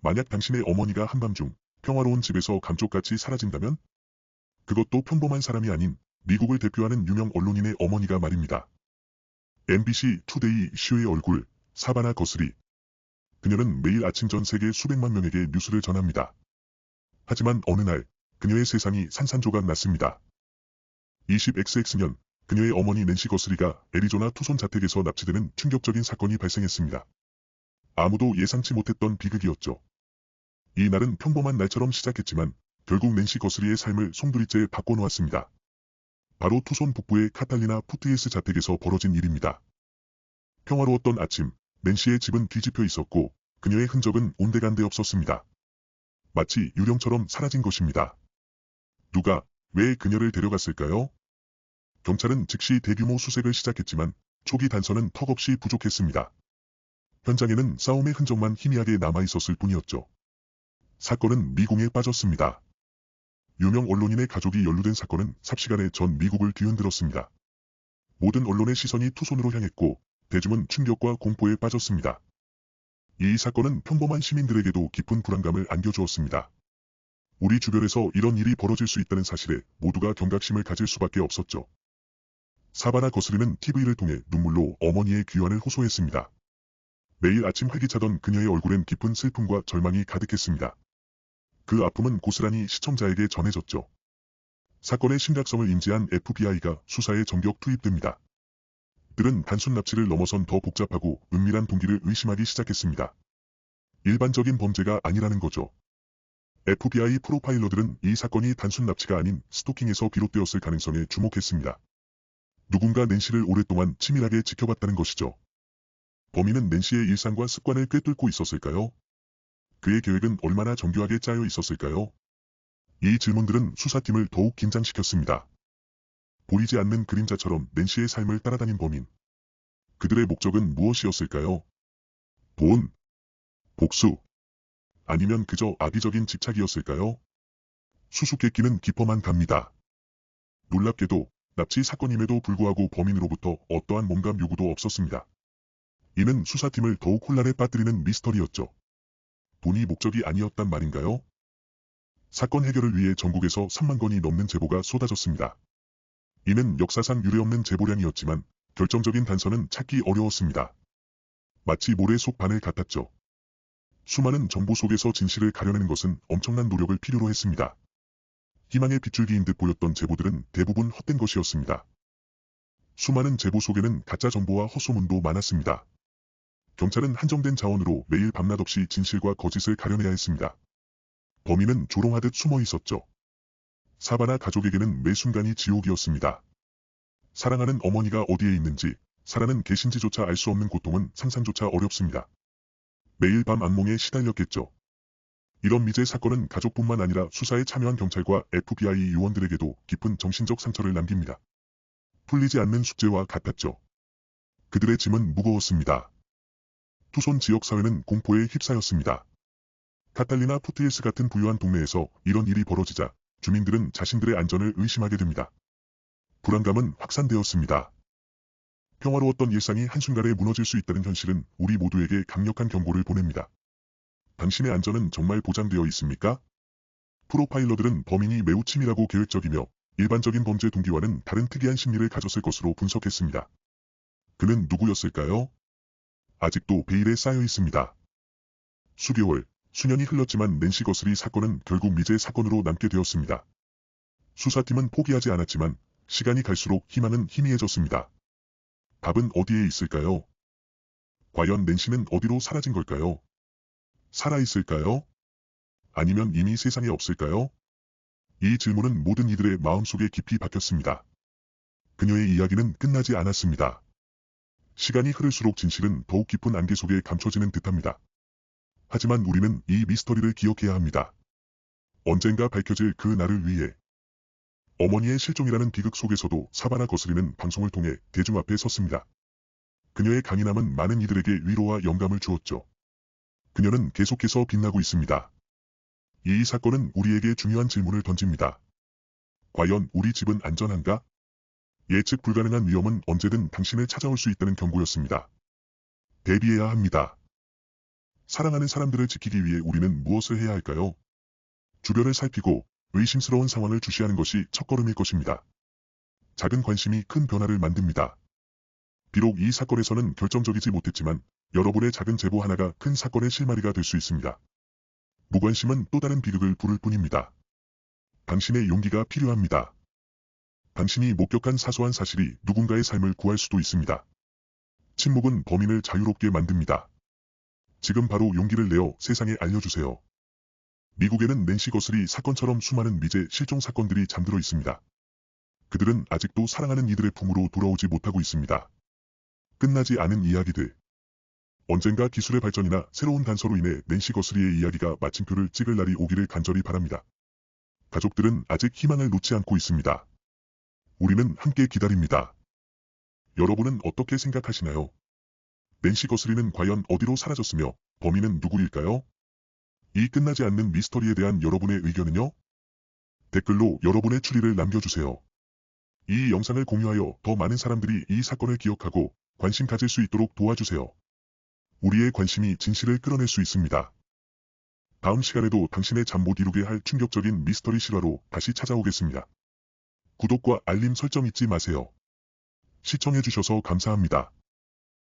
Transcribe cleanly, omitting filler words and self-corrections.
만약 당신의 어머니가 한밤중 평화로운 집에서 감쪽같이 사라진다면? 그것도 평범한 사람이 아닌 미국을 대표하는 유명 언론인의 어머니가 말입니다. MBC 투데이 쇼의 얼굴, 사바나 거스리. 그녀는 매일 아침 전 세계 수백만 명에게 뉴스를 전합니다. 하지만 어느 날, 그녀의 세상이 산산조각 났습니다. 20XX년, 그녀의 어머니 낸시 거스리가 애리조나 투손 자택에서 납치되는 충격적인 사건이 발생했습니다. 아무도 예상치 못했던 비극이었죠. 이 날은 평범한 날처럼 시작했지만 결국 낸시 거스리의 삶을 송두리째 바꿔놓았습니다. 바로 투손 북부의 카탈리나 푸트예스 자택에서 벌어진 일입니다. 평화로웠던 아침, 낸시의 집은 뒤집혀 있었고 그녀의 흔적은 온데간데 없었습니다. 마치 유령처럼 사라진 것입니다. 누가, 왜 그녀를 데려갔을까요? 경찰은 즉시 대규모 수색을 시작했지만 초기 단서는 턱없이 부족했습니다. 현장에는 싸움의 흔적만 희미하게 남아있었을 뿐이었죠. 사건은 미궁에 빠졌습니다. 유명 언론인의 가족이 연루된 사건은 삽시간에 전 미국을 뒤흔들었습니다. 모든 언론의 시선이 투손으로 향했고 대중은 충격과 공포에 빠졌습니다. 이 사건은 평범한 시민들에게도 깊은 불안감을 안겨주었습니다. 우리 주변에서 이런 일이 벌어질 수 있다는 사실에 모두가 경각심을 가질 수밖에 없었죠. 사바나 거스리는 TV를 통해 눈물로 어머니의 귀환을 호소했습니다. 매일 아침 활기차던 그녀의 얼굴엔 깊은 슬픔과 절망이 가득했습니다. 그 아픔은 고스란히 시청자에게 전해졌죠. 사건의 심각성을 인지한 FBI가 수사에 전격 투입됩니다. 그들은 단순 납치를 넘어선 더 복잡하고 은밀한 동기를 의심하기 시작했습니다. 일반적인 범죄가 아니라는 거죠. FBI 프로파일러들은 이 사건이 단순 납치가 아닌 스토킹에서 비롯되었을 가능성에 주목했습니다. 누군가 낸시를 오랫동안 치밀하게 지켜봤다는 것이죠. 범인은 낸시의 일상과 습관을 꿰뚫고 있었을까요? 그의 계획은 얼마나 정교하게 짜여 있었을까요? 이 질문들은 수사팀을 더욱 긴장시켰습니다. 보이지 않는 그림자처럼 낸시의 삶을 따라다닌 범인. 그들의 목적은 무엇이었을까요? 돈? 복수? 아니면 그저 악의적인 집착이었을까요? 수수께끼는 깊어만 갑니다. 놀랍게도 납치 사건임에도 불구하고 범인으로부터 어떠한 몸감 요구도 없었습니다. 이는 수사팀을 더욱 혼란에 빠뜨리는 미스터리였죠. 돈이 목적이 아니었단 말인가요? 사건 해결을 위해 전국에서 3만 건이 넘는 제보가 쏟아졌습니다. 이는 역사상 유례없는 제보량이었지만 결정적인 단서는 찾기 어려웠습니다. 마치 모래 속 바늘 같았죠. 수많은 정보 속에서 진실을 가려내는 것은 엄청난 노력을 필요로 했습니다. 희망의 빗줄기인 듯 보였던 제보들은 대부분 헛된 것이었습니다. 수많은 제보 속에는 가짜 정보와 헛소문도 많았습니다. 경찰은 한정된 자원으로 매일 밤낮 없이 진실과 거짓을 가려내야 했습니다. 범인은 조롱하듯 숨어 있었죠. 사바나 가족에게는 매 순간이 지옥이었습니다. 사랑하는 어머니가 어디에 있는지, 살아는 계신지조차 알 수 없는 고통은 상상조차 어렵습니다. 매일 밤 악몽에 시달렸겠죠. 이런 미제 사건은 가족뿐만 아니라 수사에 참여한 경찰과 FBI 요원들에게도 깊은 정신적 상처를 남깁니다. 풀리지 않는 숙제와 같았죠. 그들의 짐은 무거웠습니다. 투손 지역 사회는 공포에 휩싸였습니다. 카탈리나 푸트예스 같은 부유한 동네에서 이런 일이 벌어지자 주민들은 자신들의 안전을 의심하게 됩니다. 불안감은 확산되었습니다. 평화로웠던 일상이 한순간에 무너질 수 있다는 현실은 우리 모두에게 강력한 경고를 보냅니다. 당신의 안전은 정말 보장되어 있습니까? 프로파일러들은 범인이 매우 치밀하고 계획적이며 일반적인 범죄 동기와는 다른 특이한 심리를 가졌을 것으로 분석했습니다. 그는 누구였을까요? 아직도 베일에 쌓여 있습니다. 수개월, 수년이 흘렀지만 낸시 거스리 사건은 결국 미제 사건으로 남게 되었습니다. 수사팀은 포기하지 않았지만 시간이 갈수록 희망은 희미해졌습니다. 답은 어디에 있을까요? 과연 낸시는 어디로 사라진 걸까요? 살아있을까요? 아니면 이미 세상에 없을까요? 이 질문은 모든 이들의 마음속에 깊이 박혔습니다. 그녀의 이야기는 끝나지 않았습니다. 시간이 흐를수록 진실은 더욱 깊은 안개 속에 감춰지는 듯합니다. 하지만 우리는 이 미스터리를 기억해야 합니다. 언젠가 밝혀질 그 날을 위해. 어머니의 실종이라는 비극 속에서도 사바나 거스리는 방송을 통해 대중 앞에 섰습니다. 그녀의 강인함은 많은 이들에게 위로와 영감을 주었죠. 그녀는 계속해서 빛나고 있습니다. 이 사건은 우리에게 중요한 질문을 던집니다. 과연 우리 집은 안전한가? 예측 불가능한 위험은 언제든 당신을 찾아올 수 있다는 경고였습니다. 대비해야 합니다. 사랑하는 사람들을 지키기 위해 우리는 무엇을 해야 할까요? 주변을 살피고 의심스러운 상황을 주시하는 것이 첫걸음일 것입니다. 작은 관심이 큰 변화를 만듭니다. 비록 이 사건에서는 결정적이지 못했지만 여러분의 작은 제보 하나가 큰 사건의 실마리가 될 수 있습니다. 무관심은 또 다른 비극을 부를 뿐입니다. 당신의 용기가 필요합니다. 당신이 목격한 사소한 사실이 누군가의 삶을 구할 수도 있습니다. 침묵은 범인을 자유롭게 만듭니다. 지금 바로 용기를 내어 세상에 알려주세요. 미국에는 낸시 거슬리 사건처럼 수많은 미제 실종 사건들이 잠들어 있습니다. 그들은 아직도 사랑하는 이들의 품으로 돌아오지 못하고 있습니다. 끝나지 않은 이야기들. 언젠가 기술의 발전이나 새로운 단서로 인해 낸시 거슬리의 이야기가 마침표를 찍을 날이 오기를 간절히 바랍니다. 가족들은 아직 희망을 놓지 않고 있습니다. 우리는 함께 기다립니다. 여러분은 어떻게 생각하시나요? 낸시 거슬리는 과연 어디로 사라졌으며 범인은 누구일까요? 이 끝나지 않는 미스터리에 대한 여러분의 의견은요? 댓글로 여러분의 추리를 남겨주세요. 이 영상을 공유하여 더 많은 사람들이 이 사건을 기억하고 관심 가질 수 있도록 도와주세요. 우리의 관심이 진실을 끌어낼 수 있습니다. 다음 시간에도 당신의 잠 못 이루게 할 충격적인 미스터리 실화로 다시 찾아오겠습니다. 구독과 알림 설정 잊지 마세요. 시청해주셔서 감사합니다.